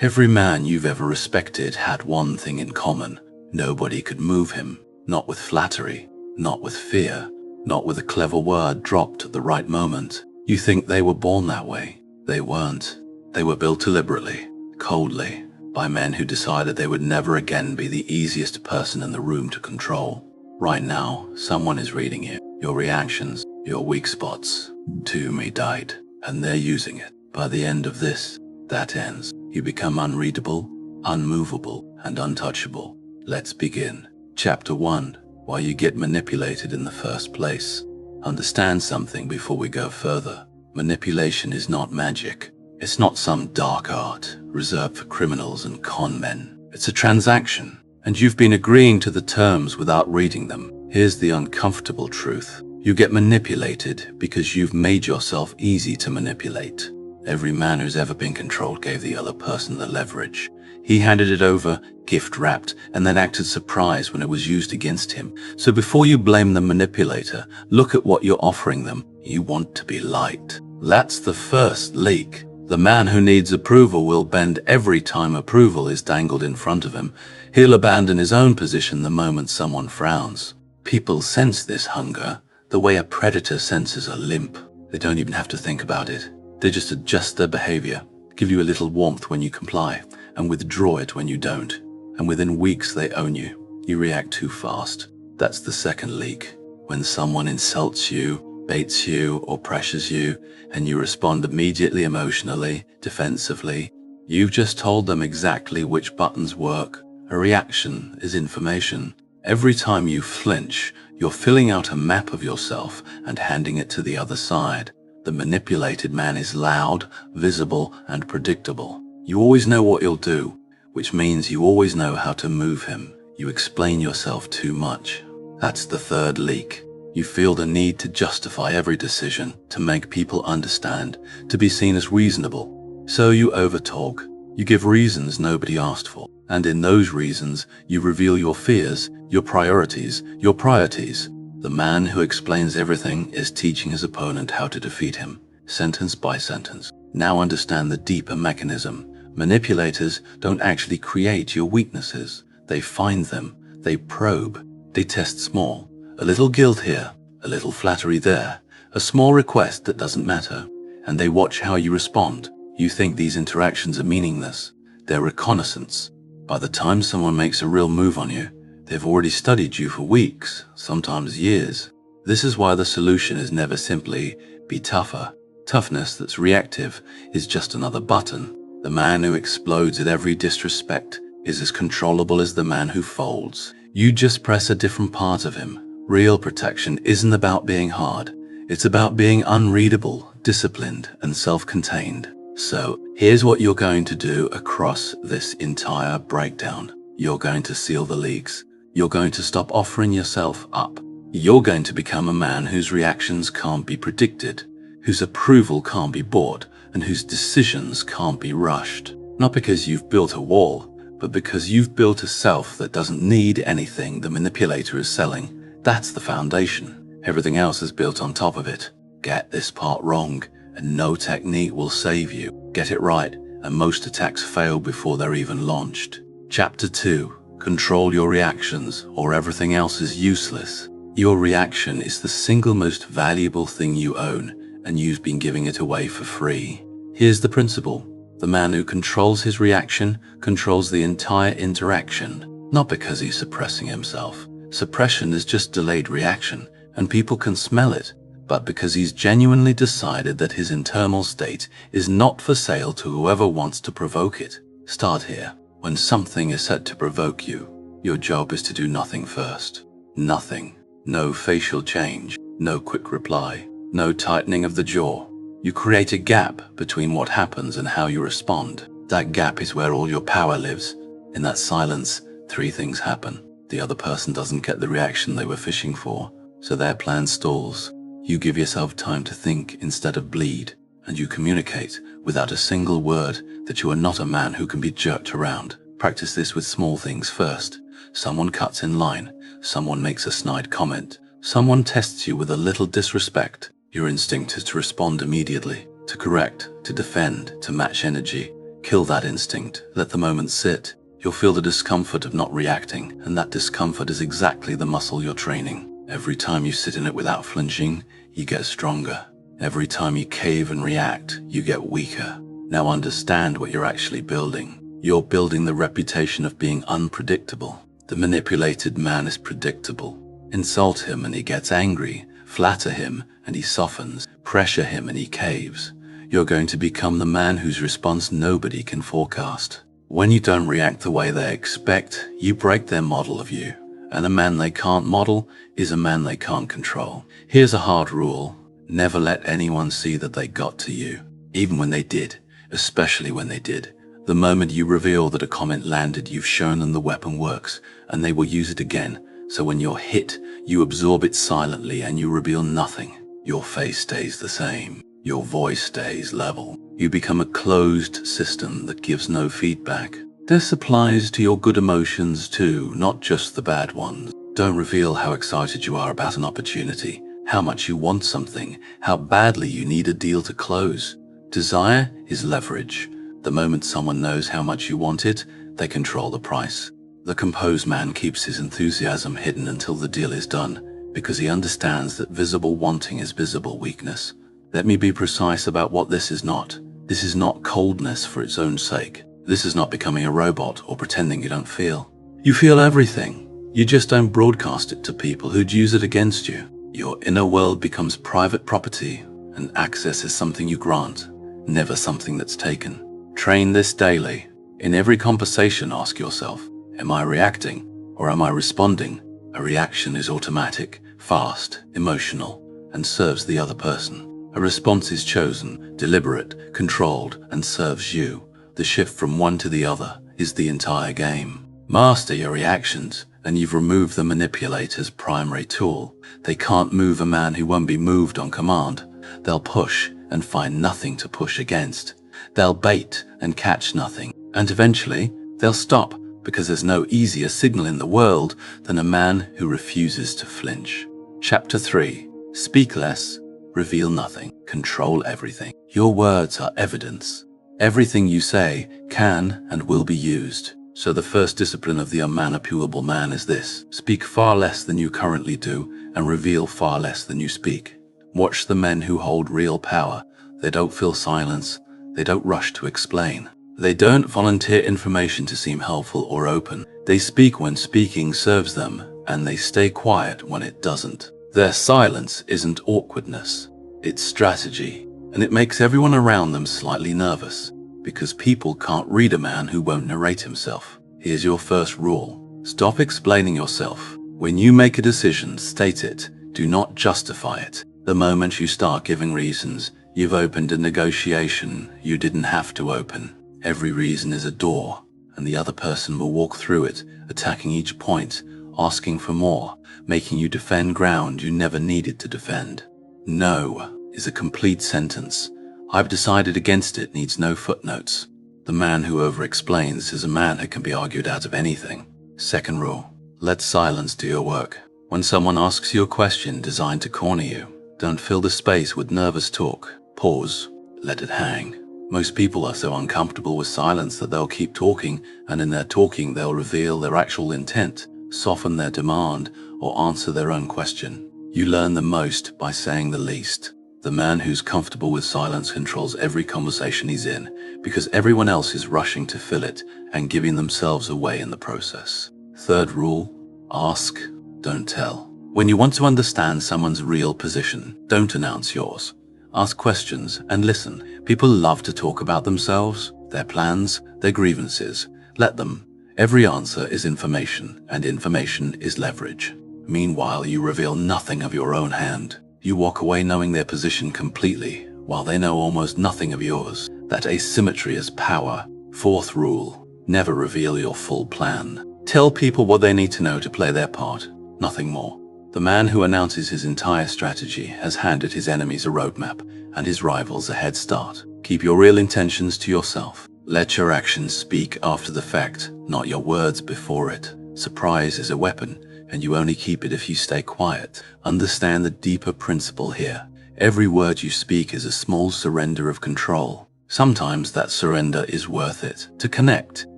Every man you've ever respected had one thing in common. Nobody could move him. Not with flattery, not with fear, not with a clever word dropped at the right moment. You think they were born that way. They weren't. They were built deliberately, coldly, by men who decided they would never again be the easiest person in the room to control. Right now, someone is reading you, your reactions, your weak spots. Two may died, and they're using it. By the end of this, that ends. You become unreadable, unmovable, and untouchable. Let's begin. Chapter 1. Why you get manipulated in the first place. Understand something before we go further. Manipulation is not magic. It's not some dark art reserved for criminals and con men. It's a transaction, and you've been agreeing to the terms without reading them. Here's the uncomfortable truth. You get manipulated because you've made yourself easy to manipulate. Every man who's ever been controlled gave the other person the leverage. He handed it over, gift-wrapped, and then acted surprised when it was used against him. So before you blame the manipulator, look at what you're offering them. You want to be liked. That's the first leak. The man who needs approval will bend every time approval is dangled in front of him. He'll abandon his own position the moment someone frowns. People sense this hunger the way a predator senses a limp. They don't even have to think about it. They just adjust their behavior, give you a little warmth when you comply, and withdraw it when you don't. And within weeks they own you. You react too fast. That's the second leak. When someone insults you, baits you, or pressures you, and you respond immediately emotionally, defensively, you've just told them exactly which buttons work. A reaction is information. Every time you flinch, you're filling out a map of yourself and handing it to the other side. The manipulated man is loud, visible, and predictable. You always know what he'll do, which means you always know how to move him. You explain yourself too much. That's the third leak. You feel the need to justify every decision, to make people understand, to be seen as reasonable. So you overtalk. You give reasons nobody asked for. And in those reasons, you reveal your fears, your priorities, your prieties. The man who explains everything is teaching his opponent how to defeat him, sentence by sentence. Now understand the deeper mechanism. Manipulators don't actually create your weaknesses. They find them, they probe, they test small. A little guilt here, a little flattery there, a small request that doesn't matter. And they watch how you respond. You think these interactions are meaningless. They're reconnaissance. By the time someone makes a real move on you, they've already studied you for weeks, sometimes years. This is why the solution is never simply be tougher. Toughness that's reactive is just another button. The man who explodes at every disrespect is as controllable as the man who folds. You just press a different part of him. Real protection isn't about being hard. It's about being unreadable, disciplined, and self-contained. So here's what you're going to do across this entire breakdown. You're going to seal the leaks. You're going to stop offering yourself up. You're going to become a man whose reactions can't be predicted, whose approval can't be bought, and whose decisions can't be rushed. Not because you've built a wall, but because you've built a self that doesn't need anything the manipulator is selling. That's the foundation. Everything else is built on top of it. Get this part wrong, and no technique will save you. Get it right, and most attacks fail before they're even launched. Chapter 2. Control your reactions, or everything else is useless. Your reaction is the single most valuable thing you own, and you've been giving it away for free. Here's the principle. The man who controls his reaction controls the entire interaction, not because he's suppressing himself. Suppression is just delayed reaction, and people can smell it, but because he's genuinely decided that his internal state is not for sale to whoever wants to provoke it. Start here. When something is set to provoke you, your job is to do nothing first. Nothing. No facial change, no quick reply, no tightening of the jaw. You create a gap between what happens and how you respond. That gap is where all your power lives. In that silence, three things happen. The other person doesn't get the reaction they were fishing for, so their plan stalls. You give yourself time to think instead of bleed, and you communicate without a single word that you are not a man who can be jerked around. Practice this with small things first. Someone cuts in line, someone makes a snide comment, someone tests you with a little disrespect. Your instinct is to respond immediately, to correct, to defend, to match energy. Kill that instinct. Let the moment sit. You'll feel the discomfort of not reacting, and that discomfort is exactly the muscle you're training. Every time you sit in it without flinching, you get stronger. Every time you cave and react, you get weaker. Now understand what you're actually building. You're building the reputation of being unpredictable. The manipulated man is predictable. Insult him and he gets angry. Flatter him and he softens. Pressure him and he caves. You're going to become the man whose response nobody can forecast. When you don't react the way they expect, you break their model of you. And a man they can't model is a man they can't control. Here's a hard rule. Never let anyone see that they got to you. Even when they did. Especially when they did. The moment you reveal that a comment landed, you've shown them the weapon works, and they will use it again. So when you're hit, you absorb it silently and you reveal nothing. Your face stays the same. Your voice stays level. You become a closed system that gives no feedback. This applies to your good emotions too, not just the bad ones. Don't reveal how excited you are about an opportunity, how much you want something, how badly you need a deal to close. Desire is leverage. The moment someone knows how much you want it, they control the price. The composed man keeps his enthusiasm hidden until the deal is done, because he understands that visible wanting is visible weakness. Let me be precise about what this is not. This is not coldness for its own sake. This is not becoming a robot or pretending you don't feel. You feel everything. You just don't broadcast it to people who'd use it against you. Your inner world becomes private property, and access is something you grant, never something that's taken. Train this daily. In every conversation, ask yourself, am I reacting or am I responding? A reaction is automatic, fast, emotional, and serves the other person. A response is chosen, deliberate, controlled, and serves you. The shift from one to the other is the entire game. Master your reactions, and you've removed the manipulator's primary tool. They can't move a man who won't be moved on command. They'll push and find nothing to push against. They'll bait and catch nothing. And eventually, they'll stop, because there's no easier signal in the world than a man who refuses to flinch. Chapter 3. Speak less, reveal nothing, control everything. Your words are evidence. Everything you say can and will be used. So the first discipline of the unmanipulable man is this: speak far less than you currently do and reveal far less than you speak. Watch the men who hold real power. They don't fill silence. They don't rush to explain. They don't volunteer information to seem helpful or open. They speak when speaking serves them, and they stay quiet when it doesn't. Their silence isn't awkwardness. It's strategy, and it makes everyone around them slightly nervous, because people can't read a man who won't narrate himself. Here's your first rule. Stop explaining yourself. When you make a decision, state it. Do not justify it. The moment you start giving reasons, you've opened a negotiation you didn't have to open. Every reason is a door, and the other person will walk through it, attacking each point, asking for more, making you defend ground you never needed to defend. No is a complete sentence. I've decided against it needs no footnotes. The man who over-explains is a man who can be argued out of anything. Second rule, let silence do your work. When someone asks you a question designed to corner you, don't fill the space with nervous talk. Pause, let it hang. Most people are so uncomfortable with silence that they'll keep talking, and in their talking they'll reveal their actual intent, soften their demand, or answer their own question. You learn the most by saying the least. The man who's comfortable with silence controls every conversation he's in, because everyone else is rushing to fill it and giving themselves away in the process. Third rule, ask, don't tell. When you want to understand someone's real position, don't announce yours. Ask questions and listen. People love to talk about themselves, their plans, their grievances. Let them. Every answer is information, and information is leverage. Meanwhile, you reveal nothing of your own hand. You walk away knowing their position completely, while they know almost nothing of yours. That asymmetry is power. Fourth rule, never reveal your full plan. Tell people what they need to know to play their part, nothing more. The man who announces his entire strategy has handed his enemies a roadmap and his rivals a head start. Keep your real intentions to yourself. Let your actions speak after the fact, not your words before it. Surprise is a weapon, and you only keep it if you stay quiet. Understand the deeper principle here. Every word you speak is a small surrender of control. Sometimes that surrender is worth it, to connect,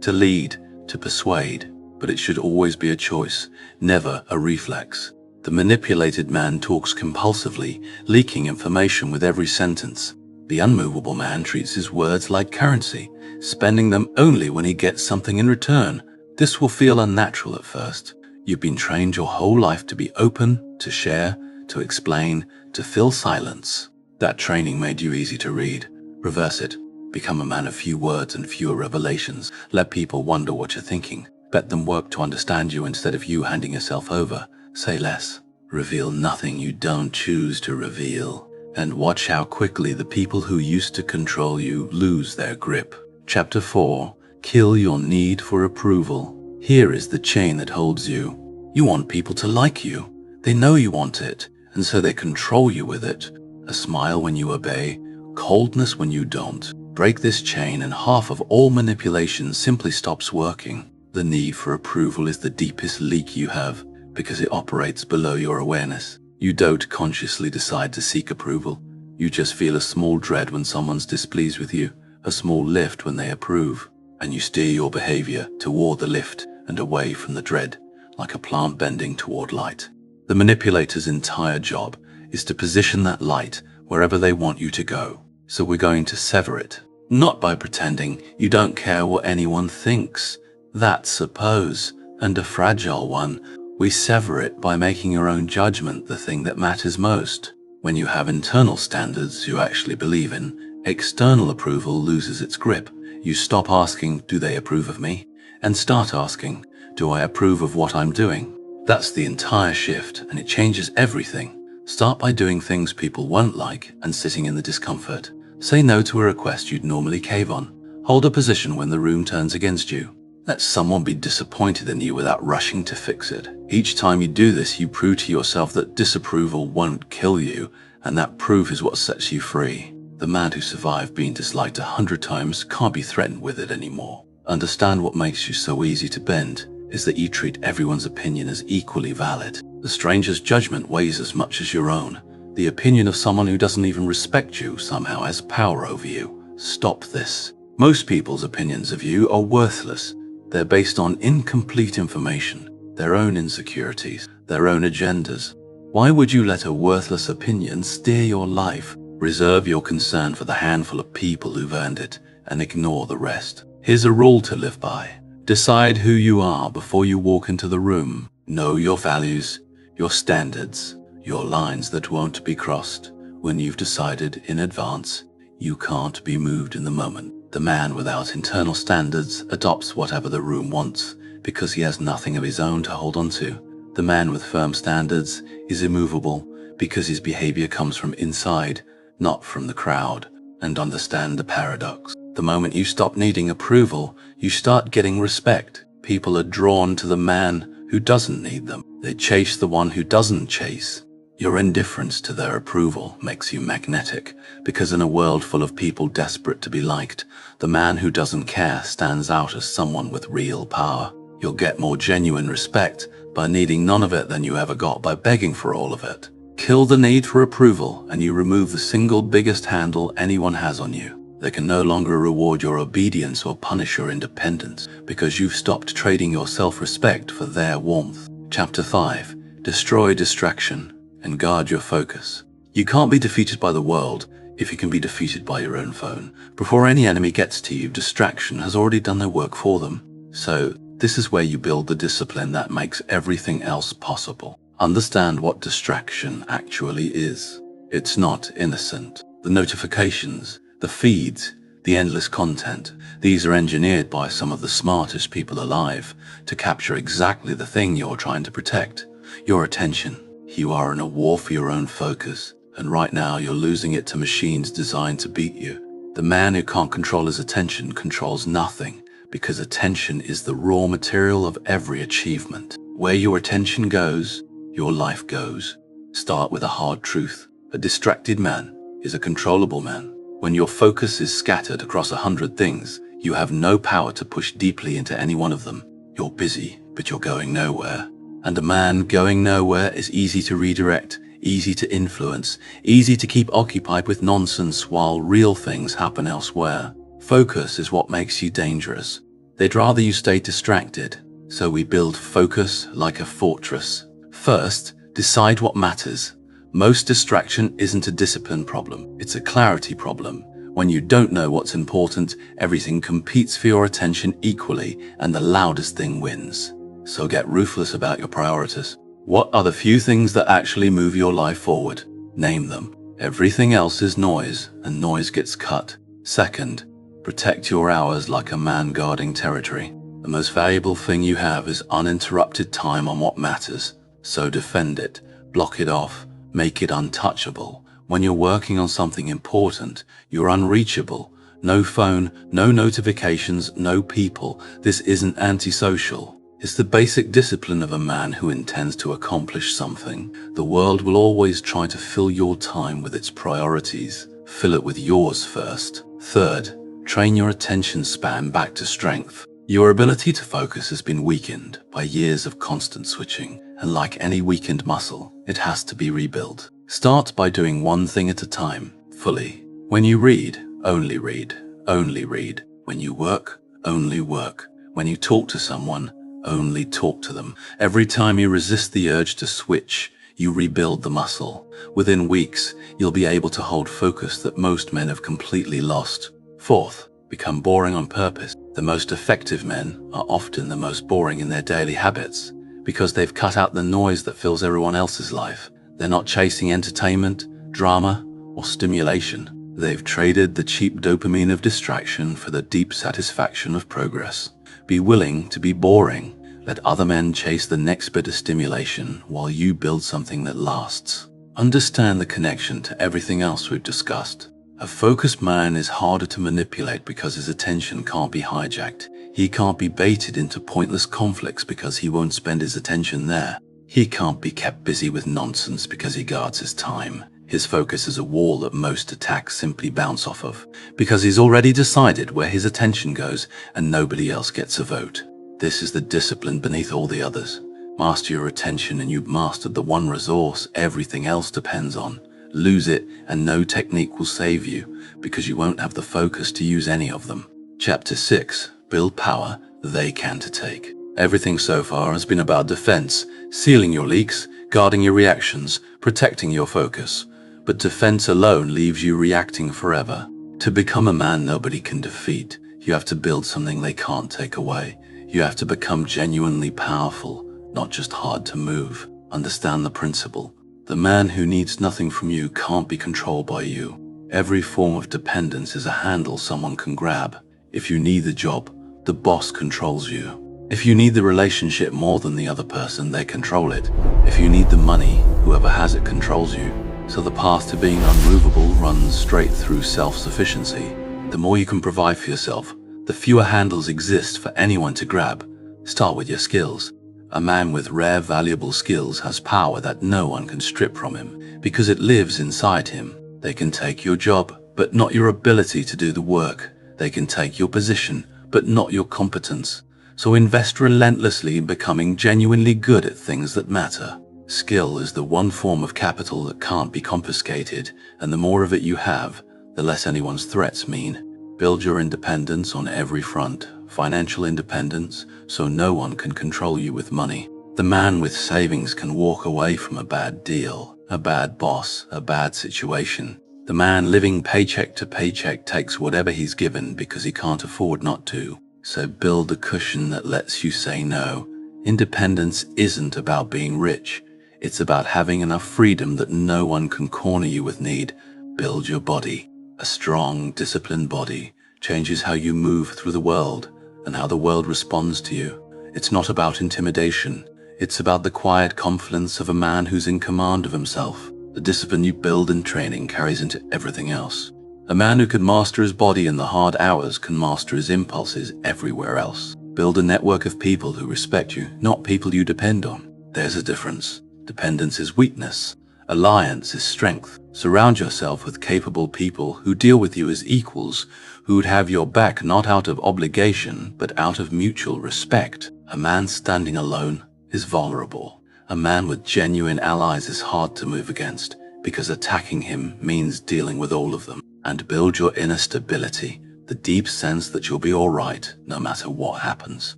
to lead, to persuade, but it should always be a choice, never a reflex. The manipulated man talks compulsively, leaking information with every sentence. The unmovable man treats his words like currency, spending them only when he gets something in return. This will feel unnatural at first. You've been trained your whole life to be open, to share, to explain, to fill silence. That training made you easy to read. Reverse it. Become a man of few words and fewer revelations. Let people wonder what you're thinking. Let them work to understand you instead of you handing yourself over. Say less. Reveal nothing you don't choose to reveal. And watch how quickly the people who used to control you lose their grip. Chapter 4. Kill your need for approval. Here is the chain that holds you. You want people to like you. They know you want it, and so they control you with it. A smile when you obey, coldness when you don't. Break this chain and half of all manipulation simply stops working. The need for approval is the deepest leak you have because it operates below your awareness. You don't consciously decide to seek approval. You just feel a small dread when someone's displeased with you, a small lift when they approve, and you steer your behavior toward the lift and away from the dread, like a plant bending toward light. The manipulator's entire job is to position that light wherever they want you to go. So we're going to sever it, not by pretending you don't care what anyone thinks. That's a pose, and a fragile one. We sever it by making your own judgment the thing that matters most. When you have internal standards you actually believe in, external approval loses its grip. You stop asking, do they approve of me? And start asking, do I approve of what I'm doing? That's the entire shift, and it changes everything. Start by doing things people won't like and sitting in the discomfort. Say no to a request you'd normally cave on. Hold a position when the room turns against you. Let someone be disappointed in you without rushing to fix it. Each time you do this, you prove to yourself that disapproval won't kill you, and that proof is what sets you free. The man who survived being disliked 100 times can't be threatened with it anymore. Understand what makes you so easy to bend is that you treat everyone's opinion as equally valid. The stranger's judgment weighs as much as your own. The opinion of someone who doesn't even respect you somehow has power over you. Stop this. Most people's opinions of you are worthless. They're based on incomplete information, their own insecurities, their own agendas. Why would you let a worthless opinion steer your life? Reserve your concern for the handful of people who've earned it and ignore the rest. Here's a rule to live by. Decide who you are before you walk into the room. Know your values, your standards, your lines that won't be crossed. When you've decided in advance, you can't be moved in the moment. The man without internal standards adopts whatever the room wants because he has nothing of his own to hold on to. The man with firm standards is immovable because his behavior comes from inside, not from the crowd. And understand the paradox. The moment you stop needing approval, you start getting respect. People are drawn to the man who doesn't need them. They chase the one who doesn't chase. Your indifference to their approval makes you magnetic, because in a world full of people desperate to be liked, the man who doesn't care stands out as someone with real power. You'll get more genuine respect by needing none of it than you ever got by begging for all of it. Kill the need for approval and you remove the single biggest handle anyone has on you. They can no longer reward your obedience or punish your independence because you've stopped trading your self-respect for their warmth. Chapter 5. Destroy distraction and guard your focus. You can't be defeated by the world if you can be defeated by your own phone. Before any enemy gets to you, distraction has already done their work for them. So, this is where you build the discipline that makes everything else possible. Understand what distraction actually is. It's not innocent. The notifications, the feeds, the endless content, these are engineered by some of the smartest people alive to capture exactly the thing you're trying to protect, your attention. You are in a war for your own focus, and right now you're losing it to machines designed to beat you. The man who can't control his attention controls nothing, because attention is the raw material of every achievement. Where your attention goes, your life goes. Start with a hard truth. A distracted man is a controllable man. When your focus is scattered across 100 things, you have no power to push deeply into any one of them. You're busy, but you're going nowhere. And a man going nowhere is easy to redirect, easy to influence, easy to keep occupied with nonsense while real things happen elsewhere. Focus is what makes you dangerous. They'd rather you stay distracted, so we build focus like a fortress. First, decide what matters. Most distraction isn't a discipline problem, it's a clarity problem. When you don't know what's important, everything competes for your attention equally, and the loudest thing wins. So get ruthless about your priorities. What are the few things that actually move your life forward? Name them. Everything else is noise, and noise gets cut. Second, protect your hours like a man guarding territory. The most valuable thing you have is uninterrupted time on what matters. So defend it, block it off, make it untouchable. When you're working on something important, you're unreachable. No phone, no notifications, no people. This isn't antisocial. It's the basic discipline of a man who intends to accomplish something. The world will always try to fill your time with its priorities. Fill it with yours first. Third, train your attention span back to strength. Your ability to focus has been weakened by years of constant switching, and like any weakened muscle, it has to be rebuilt. Start by doing one thing at a time, fully. When you read, only read, only read. When you work, only work. When you talk to someone, only talk to them. Every time you resist the urge to switch, you rebuild the muscle. Within weeks, you'll be able to hold focus that most men have completely lost. Fourth, become boring on purpose. The most effective men are often the most boring in their daily habits, because they've cut out the noise that fills everyone else's life. They're not chasing entertainment, drama, or stimulation. They've traded the cheap dopamine of distraction for the deep satisfaction of progress. Be willing to be boring. Let other men chase the next bit of stimulation while you build something that lasts. Understand the connection to everything else we've discussed. A focused man is harder to manipulate because his attention can't be hijacked. He can't be baited into pointless conflicts because he won't spend his attention there. He can't be kept busy with nonsense because he guards his time. His focus is a wall that most attacks simply bounce off of, because he's already decided where his attention goes and nobody else gets a vote. This is the discipline beneath all the others. Master your attention and you've mastered the one resource everything else depends on. Lose it and no technique will save you, because you won't have the focus to use any of them. Chapter 6. Build power they can to take. Everything so far has been about defense, sealing your leaks, guarding your reactions, protecting your focus. But defense alone leaves you reacting forever. To become a man nobody can defeat, you have to build something they can't take away. You have to become genuinely powerful, not just hard to move. Understand the principle. The man who needs nothing from you can't be controlled by you. Every form of dependence is a handle someone can grab. If you need the job, the boss controls you. If you need the relationship more than the other person, they control it. If you need the money, whoever has it controls you. So the path to being unmovable runs straight through self-sufficiency. The more you can provide for yourself, the fewer handles exist for anyone to grab. Start with your skills. A man with rare, valuable skills has power that no one can strip from him, because it lives inside him. They can take your job, but not your ability to do the work. They can take your position, but not your competence. So invest relentlessly in becoming genuinely good at things that matter. Skill is the one form of capital that can't be confiscated, and the more of it you have, the less anyone's threats mean. Build your independence on every front. Financial independence, so no one can control you with money. The man with savings can walk away from a bad deal, a bad boss, a bad situation. The man living paycheck to paycheck takes whatever he's given because he can't afford not to. So build a cushion that lets you say no. Independence isn't about being rich. It's about having enough freedom that no one can corner you with need. Build your body. A strong, disciplined body changes how you move through the world and how the world responds to you. It's not about intimidation. It's about the quiet confidence of a man who's in command of himself. The discipline you build in training carries into everything else. A man who can master his body in the hard hours can master his impulses everywhere else. Build a network of people who respect you, not people you depend on. There's a difference. Dependence is weakness. Alliance is strength. Surround yourself with capable people who deal with you as equals, who would have your back not out of obligation, but out of mutual respect. A man standing alone is vulnerable. A man with genuine allies is hard to move against, because attacking him means dealing with all of them. And build your inner stability, the deep sense that you'll be alright no matter what happens.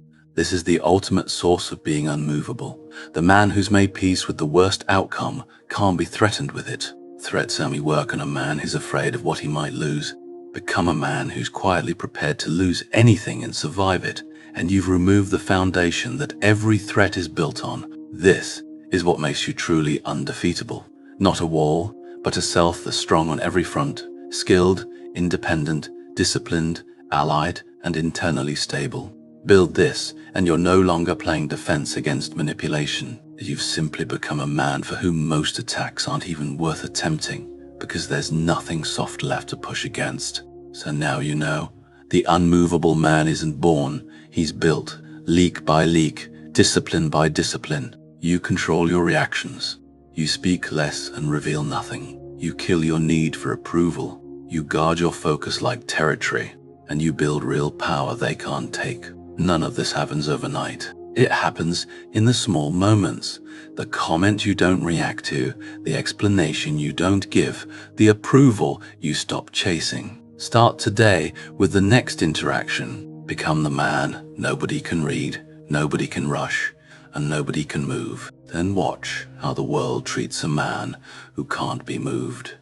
This is the ultimate source of being unmovable. The man who's made peace with the worst outcome can't be threatened with it. Threats only work on a man who's afraid of what he might lose. Become a man who's quietly prepared to lose anything and survive it, and you've removed the foundation that every threat is built on. This is what makes you truly undefeatable. Not a wall, but a self that's strong on every front, skilled, independent, disciplined, allied, and internally stable. Build this, and you're no longer playing defense against manipulation. You've simply become a man for whom most attacks aren't even worth attempting, because there's nothing soft left to push against. So now you know, the unmovable man isn't born, he's built, leak by leak, discipline by discipline. You control your reactions. You speak less and reveal nothing. You kill your need for approval. You guard your focus like territory, and you build real power they can't take. None of this happens overnight. It happens in the small moments. The comment you don't react to, the explanation you don't give, the approval you stop chasing. Start today with the next interaction. Become the man nobody can read, nobody can rush, and nobody can move. Then watch how the world treats a man who can't be moved.